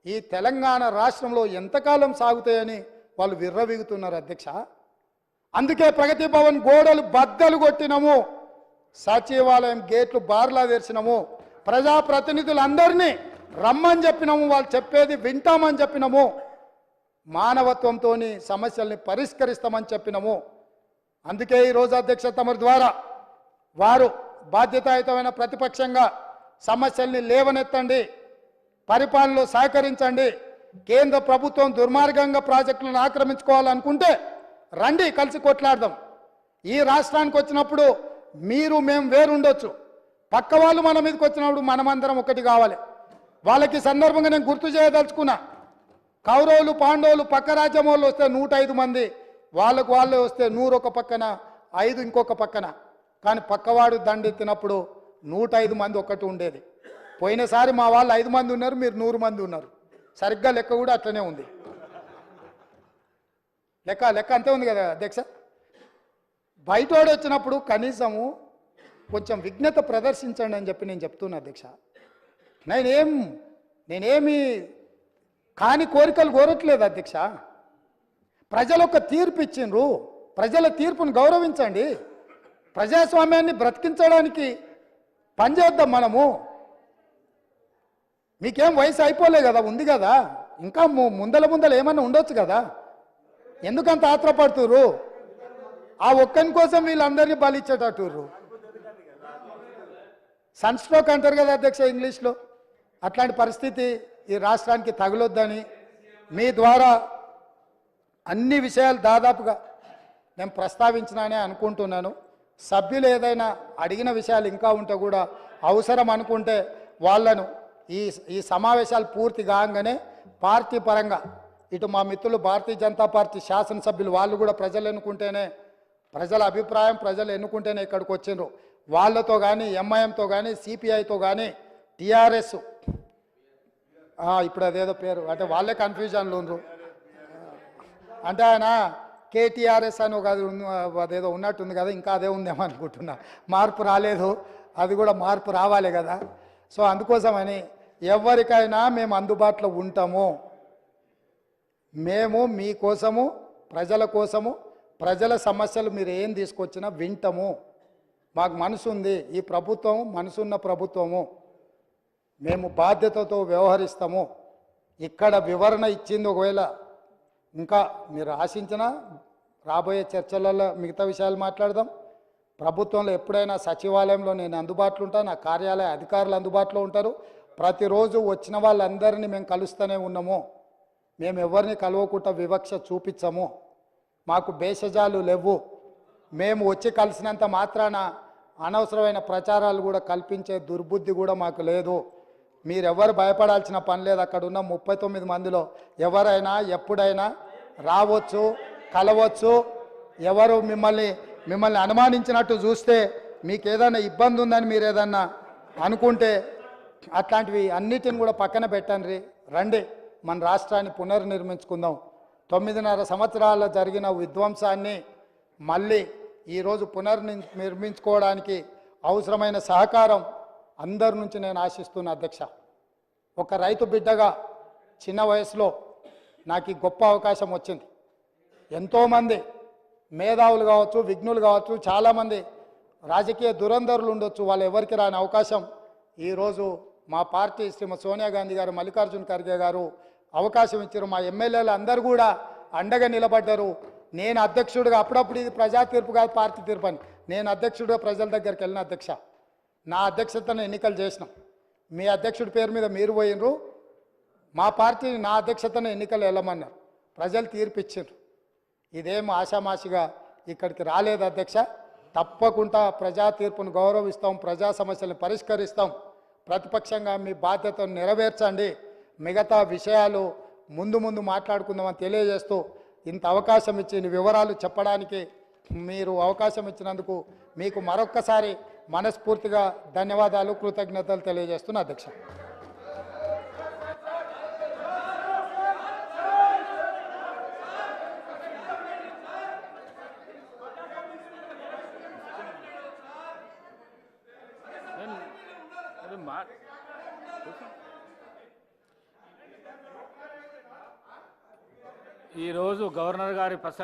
ఈ తెలంగాణ రాష్ట్రంలో ఎంతకాలం సాగుతాయని వాళ్ళు విర్రవీగుతున్నారు అధ్యక్ష. అందుకే ప్రగతి భవన్ గోడలు బద్దలు కొట్టినము, సచివాలయం గేట్లు బార్లా తెరిచినము, ప్రజాప్రతినిధులందరినీ రమ్మని చెప్పినాము, వాళ్ళు చెప్పేది వింటామని చెప్పినాము, మానవత్వంతో సమస్యల్ని పరిష్కరిస్తామని చెప్పినాము. అందుకే ఈరోజు అధ్యక్ష తమరి ద్వారా వారు బాధ్యతాయుతమైన ప్రతిపక్షంగా సమస్యల్ని లేవనెత్తండి, పరిపాలనలో సహకరించండి. కేంద్ర ప్రభుత్వం దుర్మార్గంగా ప్రాజెక్టులను ఆక్రమించుకోవాలనుకుంటే రండి కలిసి కొట్లాడదాం. ఈ రాష్ట్రానికి వచ్చినప్పుడు మీరు మేము వేరుండొచ్చు, పక్క వాళ్ళు మన మీదకి వచ్చినప్పుడు మనమందరం ఒకటి కావాలి. వాళ్ళకి సందర్భంగా నేను గుర్తు చేయదలుచుకున్నా, కౌరవులు పాండవులు పక్క రాజ్యం వాళ్ళు వస్తే 105 మంది, వాళ్ళకు వాళ్ళే వస్తే 100 ఒక పక్కన 5 ఇంకొక పక్కన. కానీ పక్కవాడు దండెత్తినప్పుడు 105 మంది ఒక్కటి ఉండేది. పోయినసారి మా వాళ్ళు 5 మంది ఉన్నారు, మీరు 100 మంది ఉన్నారు. సరిగ్గా లెక్క కూడా అట్లనే ఉంది. లెక్క అంతే ఉంది కదా అధ్యక్ష. బయటోడు వచ్చినప్పుడు కనీసము కొంచెం విఘ్నత ప్రదర్శించండి అని చెప్పి నేను చెప్తున్నా అధ్యక్ష. నేనేమి కాని కోరికలు కోరట్లేదు అధ్యక్ష. ప్రజలు ఒక తీర్పు ఇచ్చిండ్రు, ప్రజల తీర్పును గౌరవించండి. ప్రజాస్వామ్యాన్ని బ్రతికించడానికి పనిచేద్దాం మనము. మీకేం వయసు అయిపోలే కదా, ఉంది కదా, ఇంకా ముందల ఏమన్నా ఉండొచ్చు కదా, ఎందుకంత ఆత్రపడుతుర్రు? ఆ ఒక్కని కోసం వీళ్ళందరినీ బలిచ్చేటట్టుర్రు. సన్ స్ట్రోక్ అంటారు కదా అధ్యక్ష ఇంగ్లీష్లో. అట్లాంటి పరిస్థితి ఈ రాష్ట్రానికి తగలొద్దని మీ ద్వారా అన్ని విషయాలు దాదాపుగా నేను ప్రస్తావించినానే అనుకుంటున్నాను. సభ్యులు ఏదైనా అడిగిన విషయాలు ఇంకా ఉంటే కూడా అవసరం అనుకుంటే వాళ్ళను ఈ సమావేశాలు పూర్తి కాగానే పార్టీ పరంగా ఇటు మా మిత్రులు భారతీయ జనతా పార్టీ శాసనసభ్యులు వాళ్ళు కూడా ప్రజలు ఎన్నుకుంటేనే, ప్రజల అభిప్రాయం ప్రజలు ఎన్నుకుంటేనే ఇక్కడికి వచ్చిండ్రు. వాళ్ళతో కానీ ఎంఐఎంతో కానీ సిపిఐతో కానీ టీఆర్ఎస్ ఇప్పుడు అదేదో పేరు అంటే వాళ్ళే కన్ఫ్యూజన్లు ఉండ్రు. అంటే ఆయన కేటీఆర్ఎస్ అని ఒక అదేదో ఉన్నట్టుంది కదా, ఇంకా అదే ఉందేమో అనుకుంటున్నా. మార్పు రాలేదు, అది కూడా మార్పు రావాలి కదా. సో అందుకోసమని ఎవరికైనా మేము అందుబాటులో ఉంటాము. మేము మీకోసము, ప్రజల కోసము, ప్రజల సమస్యలు మీరు ఏం తీసుకొచ్చినా వింటాము. మాకు మనసు ఉంది, ఈ ప్రభుత్వం మనసున్న ప్రభుత్వము, మేము బాధ్యతతో వ్యవహరిస్తాము. ఇక్కడ వివరణ ఇచ్చింది ఒకవేళ ఇంకా మీరు ఆశించినా రాబోయే చర్చలలో మిగతా విషయాలు మాట్లాడదాం. ప్రభుత్వంలో ఎప్పుడైనా సచివాలయంలో నేను అందుబాటులో ఉంటాను, నా కార్యాలయ అధికారులు అందుబాటులో ఉంటారు. ప్రతిరోజు వచ్చిన వాళ్ళందరినీ మేము కలుస్తూనే ఉన్నాము. మేము ఎవరిని కలవకుండా వివక్ష చూపించము, మాకు భేషజాలు లేవు. మేము వచ్చి కలిసినంత మాత్రాన అనవసరమైన ప్రచారాలు కూడా కల్పించే దుర్బుద్ధి కూడా మాకు లేదు. మీరెవరు భయపడాల్సిన పని లేదు. అక్కడ ఉన్న 39 మందిలో ఎవరైనా ఎప్పుడైనా రావచ్చు, కలవచ్చు. ఎవరు మిమ్మల్ని అనుమానించినట్టు చూస్తే, మీకు ఏదైనా ఇబ్బంది ఉందని మీరు ఏదన్నా అనుకుంటే అట్లాంటివి అన్నిటిని కూడా పక్కన పెట్టండి. రండి, మన రాష్ట్రాన్ని పునర్నిర్మించుకుందాం. 9.5 సంవత్సరాల జరిగిన విధ్వంసాన్ని మళ్ళీ ఈరోజు పునర్నిర్మించుకోవడానికి అవసరమైన సహకారం అందరి నుంచి నేను ఆశిస్తున్నా అధ్యక్ష. ఒక రైతు బిడ్డగా చిన్న వయసులో నాకు ఈ గొప్ప అవకాశం వచ్చింది. ఎంతోమంది మేధావులు కావచ్చు, విఘ్నులు కావచ్చు, చాలామంది రాజకీయ దురంధరులు ఉండొచ్చు, వాళ్ళు ఎవరికి రాని అవకాశం ఈరోజు మా పార్టీ శ్రీమతి సోనియా గాంధీ గారు, మల్లికార్జున ఖర్గే గారు అవకాశం ఇచ్చారు. మా ఎమ్మెల్యేలు అందరూ కూడా అండగా నిలబడ్డారు. నేను అధ్యక్షుడిగా, అప్పుడప్పుడు ఇది ప్రజా తీర్పు కాదు పార్టీ తీర్పు అని, నేను అధ్యక్షుడిగా ప్రజల దగ్గరికి వెళ్ళిన అధ్యక్ష. నా అధ్యక్షతను ఎన్నికలు చేసినాం. మీ అధ్యక్షుడి పేరు మీద మీరు పోయినరు, మా పార్టీని నా అధ్యక్షతను ఎన్నికలు వెళ్ళమన్నారు. ప్రజలు తీర్పు ఇచ్చారు. ఇదేం ఆషామాషిగా ఇక్కడికి రాలేదు అధ్యక్ష. తప్పకుండా ప్రజా తీర్పును గౌరవిస్తాం, ప్రజా సమస్యలను పరిష్కరిస్తాం. ప్రతిపక్షంగా మీ బాధ్యతను నెరవేర్చండి. మిగతా విషయాలు ముందు మాట్లాడుకుందామని తెలియజేస్తూ ఇంత అవకాశం ఇచ్చి వివరాలు చెప్పడానికి మీరు అవకాశం ఇచ్చినందుకు మీకు మరొక్కసారి మనస్ఫూర్తిగా ధన్యవాదాలు, కృతజ్ఞతలు తెలియజేస్తున్నా అధ్యక్ష. ఈరోజు గవర్నర్ గారి ప్రసంగం